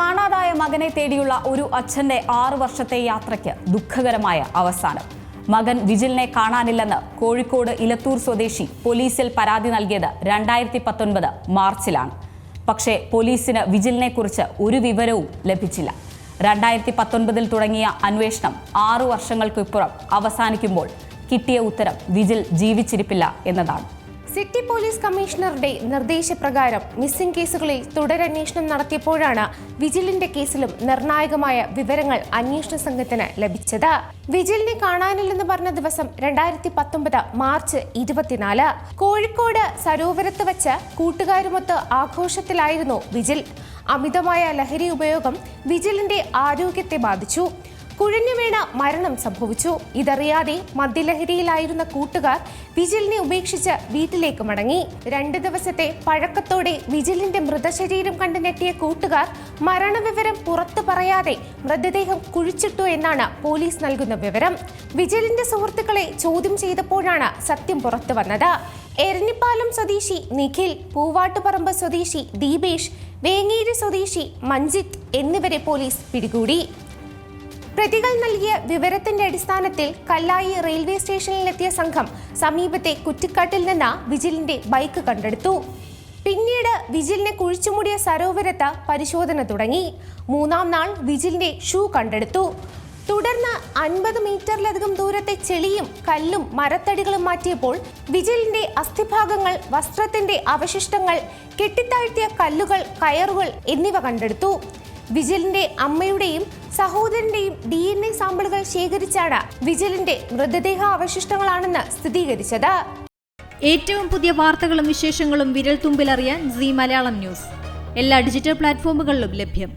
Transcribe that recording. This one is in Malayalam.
കാണാതായ മകനെ തേടിയുള്ള ഒരു അച്ഛന്റെ 6 വർഷത്തെ യാത്രയ്ക്ക് ദുഃഖകരമായ അവസാനം. മകൻ വിജിലിനെ കാണാനില്ലെന്ന് കോഴിക്കോട് ഇലത്തൂർ സ്വദേശി പോലീസിൽ പരാതി നൽകിയത് 2019 മാർച്ചിലാണ്. പക്ഷേ പോലീസിന് വിജിലിനെ കുറിച്ച് ഒരു വിവരവും ലഭിച്ചില്ല. 2019 തുടങ്ങിയ അന്വേഷണം 6 വർഷങ്ങൾക്കിപ്പുറം അവസാനിക്കുമ്പോൾ കിട്ടിയ ഉത്തരം വിജിൽ ജീവിച്ചിരിപ്പില്ല എന്നതാണ്. സിറ്റി പോലീസ് കമ്മീഷണറുടെ നിർദ്ദേശപ്രകാരം മിസ്സിംഗ് കേസുകളിൽ തുടരന്വേഷണം നടത്തിയപ്പോഴാണ് വിജിലിന്റെ കേസിലും നിർണായകമായ വിവരങ്ങൾ അന്വേഷണ സംഘത്തിന് ലഭിച്ചത്. വിജിലിനെ കാണാനില്ലെന്ന് പറഞ്ഞ ദിവസം 2019 മാർച്ച് 24. കോഴിക്കോട് സരോവരത്ത് വെച്ച് കൂട്ടുകാരുമൊത്ത് ആഘോഷത്തിലായിരുന്നു വിജിൽ. അമിതമായ ലഹരി ഉപയോഗം വിജിലിന്റെ ആരോഗ്യത്തെ ബാധിച്ചു. കുഴഞ്ഞു വീണ മരണം സംഭവിച്ചു. ഇതറിയാതെ മദ്യലഹരിയിലായിരുന്ന കൂട്ടുകാർ വിജിലിനെ ഉപേക്ഷിച്ച് വീട്ടിലേക്ക് മടങ്ങി. 2 ദിവസത്തെ പഴക്കത്തോടെ വിജിലിന്റെ മൃതശരീരം കണ്ട് ഞെട്ടിയ കൂട്ടുകാർ മരണവിവരം പുറത്തു പറയാതെ മൃതദേഹം കുഴിച്ചിട്ടു എന്നാണ് പോലീസ് നൽകുന്ന വിവരം. വിജിലിന്റെ സുഹൃത്തുക്കളെ ചോദ്യം ചെയ്തപ്പോഴാണ് സത്യം പുറത്തു വന്നത്. എരഞ്ഞിപ്പാലം സ്വദേശി നിഖിൽ, പൂവാട്ടുപറമ്പ് സ്വദേശി ദീപേഷ്, വേങ്ങേരി സ്വദേശി മഞ്ജിത്ത് എന്നിവരെ പോലീസ് പിടികൂടി. പ്രതികൾ നൽകിയ വിവരത്തിന്റെ അടിസ്ഥാനത്തിൽ കല്ലായി റെയിൽവേ സ്റ്റേഷനിലെത്തിയ സംഘം സമീപത്തെ കുറ്റിക്കാട്ടിൽ നിന്ന് വിജിലിന്റെ ബൈക്ക് കണ്ടെടുത്തു. പിന്നീട് വിജിലിനെ കുഴിച്ചുമൂടിയ സരോവരത്ത് പരിശോധന തുടങ്ങി. 3-ാം നാൾ വിജിലിന്റെ ഷൂ കണ്ടെടുത്തു. തുടർന്ന് 50 മീറ്ററിലധികം ദൂരത്തെ ചെളിയും കല്ലും മരത്തടികളും മാറ്റിയപ്പോൾ വിജിലിന്റെ അസ്ഥിഭാഗങ്ങൾ, വസ്ത്രത്തിന്റെ അവശിഷ്ടങ്ങൾ, കെട്ടിത്താഴ്ത്തിയ കല്ലുകൾ, കയറുകൾ എന്നിവ കണ്ടെടുത്തു. വിജിലിന്റെ അമ്മയുടെയും സഹോദരന്റെയും DNA സാമ്പിളുകൾ ശേഖരിച്ചാണ് വിജിലിന്റെ മൃതദേഹ അവശിഷ്ടങ്ങളാണെന്ന് സ്ഥിരീകരിച്ചത്. ഏറ്റവും പുതിയ വാർത്തകളും വിശേഷങ്ങളും വിരൽ തുമ്പിലറിയാൻ സീ മലയാളം ന്യൂസ് എല്ലാ ഡിജിറ്റൽ പ്ലാറ്റ്ഫോമുകളിലും ലഭ്യം.